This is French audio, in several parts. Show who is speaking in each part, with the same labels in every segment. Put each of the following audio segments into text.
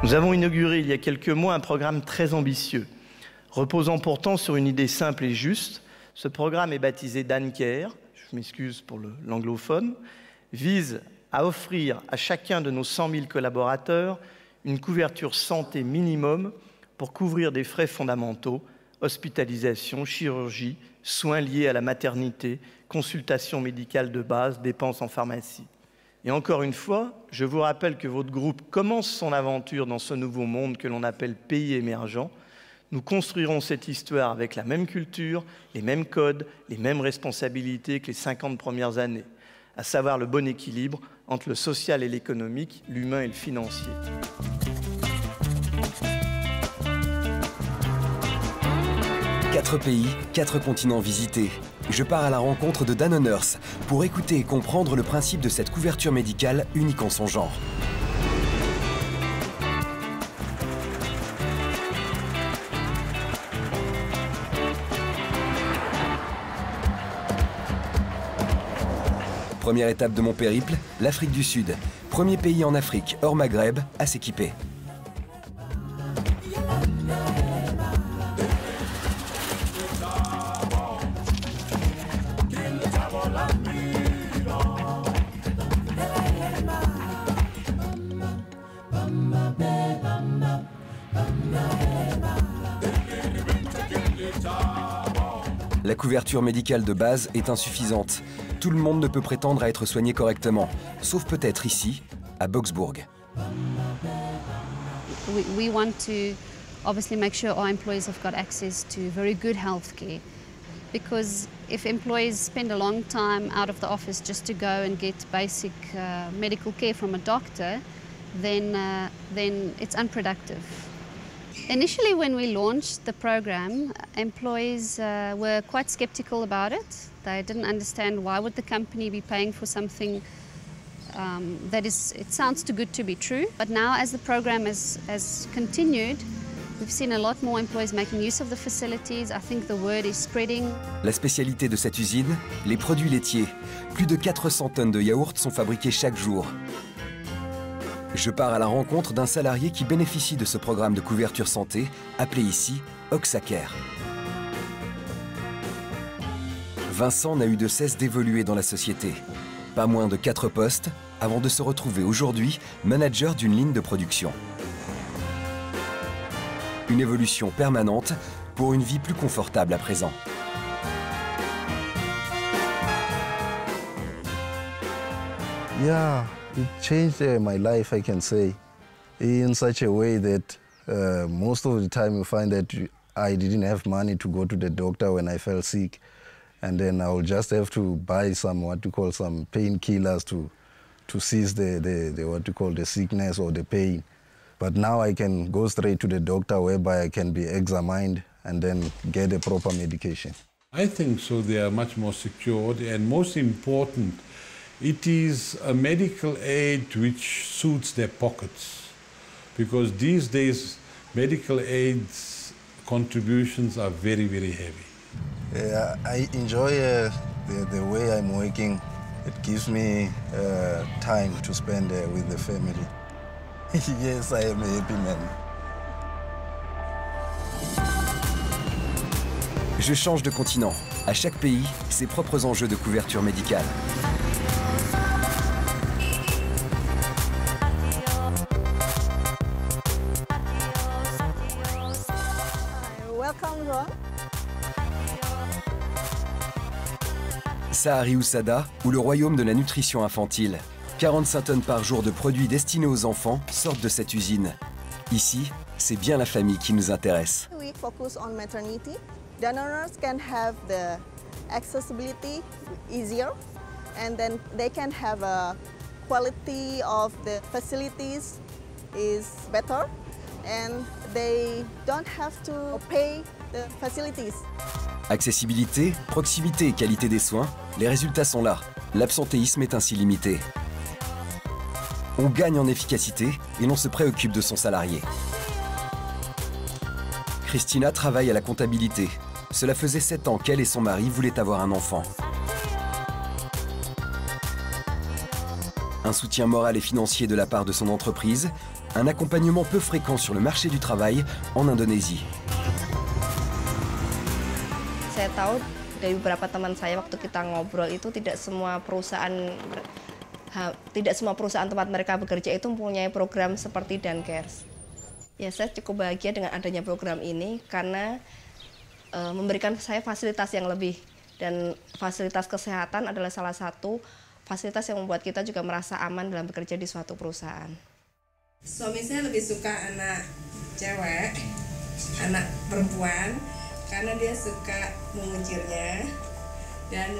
Speaker 1: Nous avons inauguré il y a quelques mois un programme très ambitieux, reposant pourtant sur une idée simple et juste. Ce programme est baptisé DanCare, je m'excuse pour l'anglophone, vise à offrir à chacun de nos 100 000 collaborateurs une couverture santé minimum pour couvrir des frais fondamentaux, hospitalisation, chirurgie, soins liés à la maternité, consultation médicale de base, dépenses en pharmacie. Et encore une fois, je vous rappelle que votre groupe commence son aventure dans ce nouveau monde que l'on appelle pays émergent. Nous construirons cette histoire avec la même culture, les mêmes codes, les mêmes responsabilités que les 50 premières années, à savoir le bon équilibre entre le social et l'économique, l'humain et le financier.
Speaker 2: Quatre pays, 4 continents visités. Je pars à la rencontre de Danoners pour écouter et comprendre le principe de cette couverture médicale unique en son genre. Première étape de mon périple, l'Afrique du Sud. Premier pays en Afrique, hors Maghreb, à s'équiper. La couverture médicale de base est insuffisante. Tout le monde ne peut prétendre à être soigné correctement, sauf peut-être ici, à Boksburg.
Speaker 3: We want to obviously make sure our employees have got access to very good healthcare, because if employees spend a long time out of the office just to go and get basic medical care from a doctor, then it's unproductive. Initially, when we launched the program, employees were quite skeptical about it. They didn't understand why would the company be paying for something it sounds too good to be true. But now, as the program has continued, we've seen a lot more employees making use of the facilities. I think the word is spreading.
Speaker 2: La spécialité de cette usine, les produits laitiers. Plus de 400 tonnes de yaourts sont fabriquées chaque jour. Je pars à la rencontre d'un salarié qui bénéficie de ce programme de couverture santé, appelé ici Oxacare. Vincent n'a eu de cesse d'évoluer dans la société. Pas moins de 4 postes, avant de se retrouver aujourd'hui manager d'une ligne de production. Une évolution permanente pour une vie plus confortable à présent.
Speaker 4: Yeah, it changed my life, I can say, in such a way that most of the time you find that I didn't have money to go to the doctor when I fell sick, and then I would just have to buy some some painkillers to cease the sickness or the pain. But now I can go straight to the doctor, whereby I can be examined and then get a proper medication.
Speaker 5: I think so. They are much more secured, and most important, it is a medical aid which suits their pockets, because these days medical aid's contributions are very, very heavy.
Speaker 4: I enjoy the way I'm working. It gives me time to spend with the family. Yes, I am a happy man.
Speaker 2: Je change de continent. À chaque pays, ses propres enjeux de couverture médicale.
Speaker 6: Welcome, Ron.
Speaker 2: Sahari Oussada, ou le royaume de la nutrition infantile. 45 tonnes par jour de produits destinés aux enfants sortent de cette usine. Ici, c'est bien la famille qui nous intéresse.
Speaker 6: We focus on maternity. Donors can have the accessibility easier, and then they can have a quality of the facilities is better, and they don't have to pay the facilities.
Speaker 2: Accessibilité, proximité et qualité des soins, les résultats sont là. L'absentéisme est ainsi limité. On gagne en efficacité et l'on se préoccupe de son salarié. Christina travaille à la comptabilité. Cela faisait 7 ans qu'elle et son mari voulaient avoir un enfant. Un soutien moral et financier de la part de son entreprise, un accompagnement peu fréquent sur le marché du travail en Indonésie.
Speaker 7: Saya tahu dari beberapa teman saya waktu kita ngobrol itu tidak semua perusahaan tempat mereka bekerja itu mempunyai program seperti Dancares. Ya, saya cukup bahagia dengan adanya program ini karena memberikan saya fasilitas yang lebih, dan fasilitas kesehatan adalah salah satu fasilitas yang membuat kita juga merasa aman dalam bekerja di suatu perusahaan. Suami saya lebih suka anak cewek, anak perempuan, karena dia suka mengucirnya dan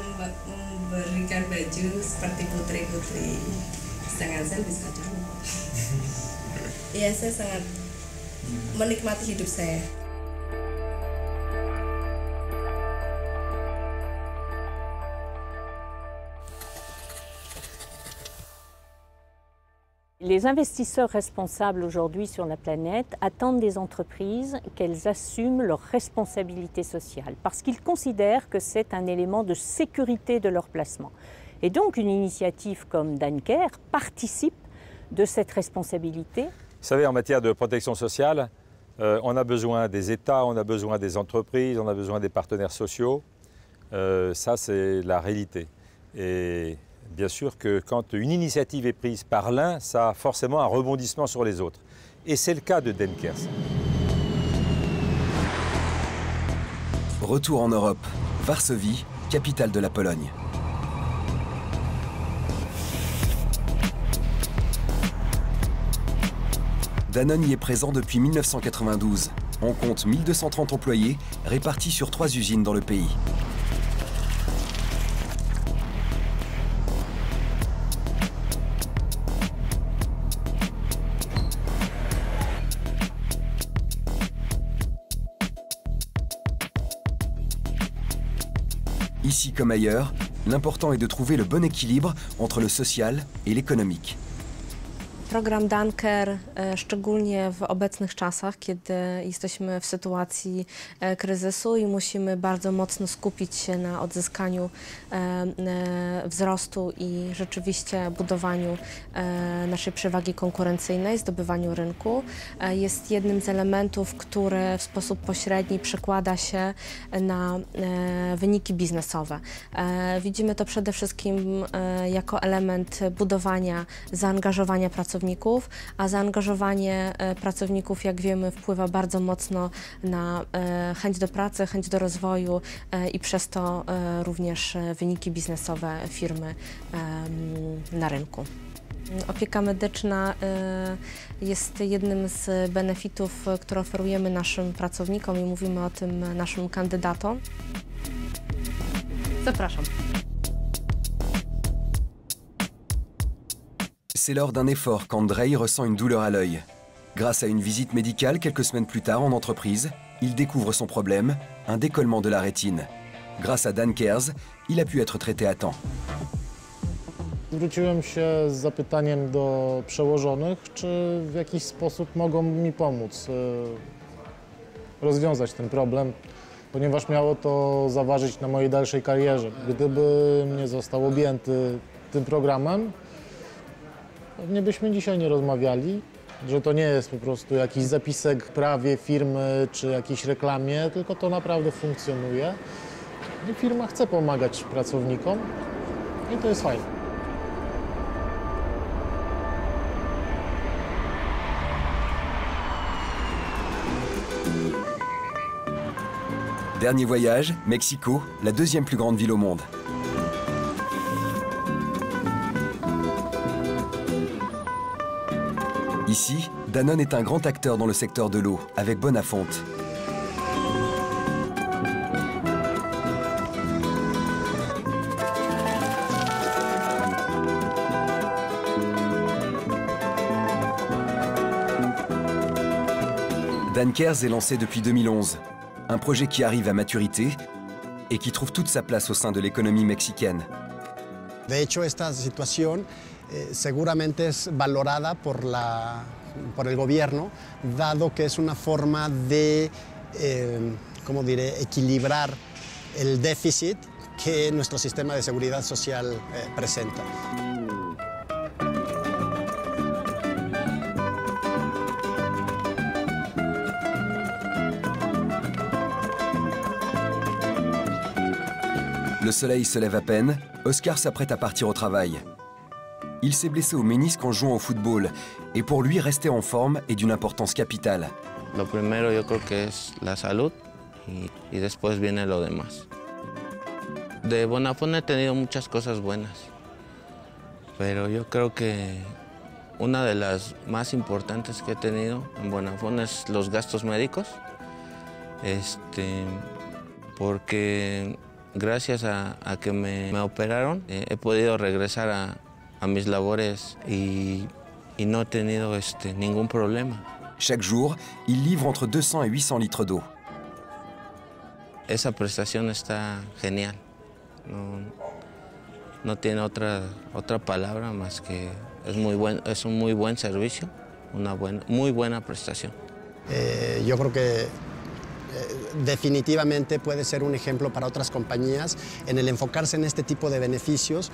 Speaker 7: memberikan baju seperti putri-putri. Sedangkan saya lebih suka cowok. Iya, saya sangat menikmati hidup saya.
Speaker 8: Les investisseurs responsables aujourd'hui sur la planète attendent des entreprises qu'elles assument leurs responsabilités sociales parce qu'ils considèrent que c'est un élément de sécurité de leur placement. Et donc une initiative comme Dancare participe de cette responsabilité.
Speaker 9: Vous savez, en matière de protection sociale, on a besoin des États, on a besoin des entreprises, on a besoin des partenaires sociaux. Ça, c'est la réalité. Et bien sûr que quand une initiative est prise par l'un, ça a forcément un rebondissement sur les autres. Et c'est le cas de Dancare.
Speaker 2: Retour en Europe, Varsovie, capitale de la Pologne. Danone y est présent depuis 1992. On compte 1230 employés répartis sur 3 usines dans le pays. Ici comme ailleurs, l'important est de trouver le bon équilibre entre le social et l'économique.
Speaker 10: Program Dancare, szczególnie w obecnych czasach, kiedy jesteśmy w sytuacji kryzysu i musimy bardzo mocno skupić się na odzyskaniu wzrostu i rzeczywiście budowaniu naszej przewagi konkurencyjnej, zdobywaniu rynku, jest jednym z elementów, który w sposób pośredni przekłada się na wyniki biznesowe. Widzimy to przede wszystkim jako element budowania zaangażowania pracowników, a zaangażowanie pracowników, jak wiemy, wpływa bardzo mocno na chęć do pracy, chęć do rozwoju i przez to również wyniki biznesowe firmy na rynku. Opieka medyczna jest jednym z benefitów, które oferujemy naszym pracownikom i mówimy o tym naszym kandydatom. Zapraszam.
Speaker 2: C'est lors d'un effort qu'Andrei ressent une douleur à l'œil. Grâce à une visite médicale quelques semaines plus tard en entreprise, il découvre son problème, un décollement de la rétine. Grâce à Dancare, il a pu être traité à temps.
Speaker 11: Zwróciłem się z zapytaniem do przełożonych, czy w jakiś sposób mogą mi pomóc rozwiązać ten problem, ponieważ miało to zaważyć na mojej dalszej karierze. Gdybym nie został objęty tym programem, pewnie byśmy dzisiaj nie rozmawiali, że to nie jest po prostu jakiś zapisek w prawie firmy czy jakiejś reklamie, tylko to naprawdę funkcjonuje. I firma chce pomagać pracownikom i to jest fajne.
Speaker 2: Dernier voyage, Mexico, la deuxième plus grande ville au monde. Ici, Danone est un grand acteur dans le secteur de l'eau, avec Bonafonte. Dancare est lancé depuis 2011, un projet qui arrive à maturité et qui trouve toute sa place au sein de l'économie mexicaine.
Speaker 12: De hecho, esta situación seguramente es valorada por el gobierno, dado que es una forma de, ¿cómo diré?, equilibrar el déficit que nuestro sistema de seguridad social presenta.
Speaker 2: Le soleil se lève à peine, Oscar s'apprête à partir au travail. Il s'est blessé au ménisque en jouant au football, et pour lui, rester en forme est d'une importance capitale.
Speaker 13: Lo primero yo creo que es la salud y después viene lo demás. De Bonafont he tenido muchas cosas buenas, pero yo creo que una de las más importantes que he tenido en Bonafont es los gastos médicos, porque gracias a que me operaron he podido regresar a mis labores y no he tenido ningún problema.
Speaker 2: Chaque jour, il livre entre 200 et 800 litres d'eau.
Speaker 13: Esa prestación está genial. No tiene otra palabra más que es un muy buen servicio, muy buena prestación.
Speaker 12: Yo creo que definitivamente puede ser un ejemplo para otras compañías en el enfocarse en este tipo de beneficios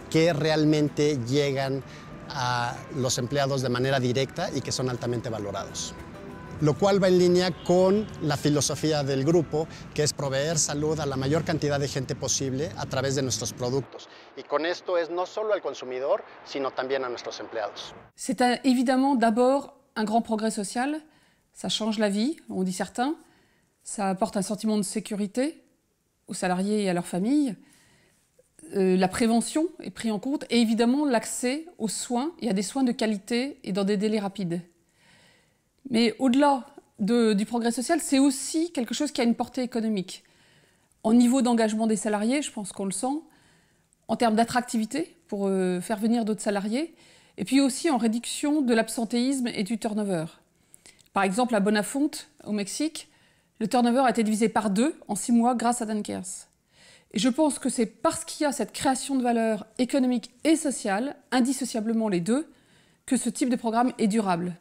Speaker 12: que realmente llegan a los empleados de manera directa y que son altamente valorados. Lo cual va en línea con la filosofía del grupo, que es proveer salud a la mayor cantidad de gente posible a través de nuestros productos. Y con esto es no solo al consumidor, sino también a nuestros empleados.
Speaker 14: C'est évidemment d'abord un grand progrès social. Ça change la vie, on dit certains. Ça apporte un sentiment de sécurité aux salariés et à leurs familles. La prévention est prise en compte et évidemment l'accès aux soins et à des soins de qualité et dans des délais rapides. Mais au-delà du progrès social, c'est aussi quelque chose qui a une portée économique. En niveau d'engagement des salariés, je pense qu'on le sent, en termes d'attractivité pour faire venir d'autres salariés, et puis aussi en réduction de l'absentéisme et du turnover. Par exemple, à Bonafont, au Mexique, le turnover a été divisé par 2 en 6 mois grâce à Dankers. Et je pense que c'est parce qu'il y a cette création de valeur économique et sociale, indissociablement les deux, que ce type de programme est durable.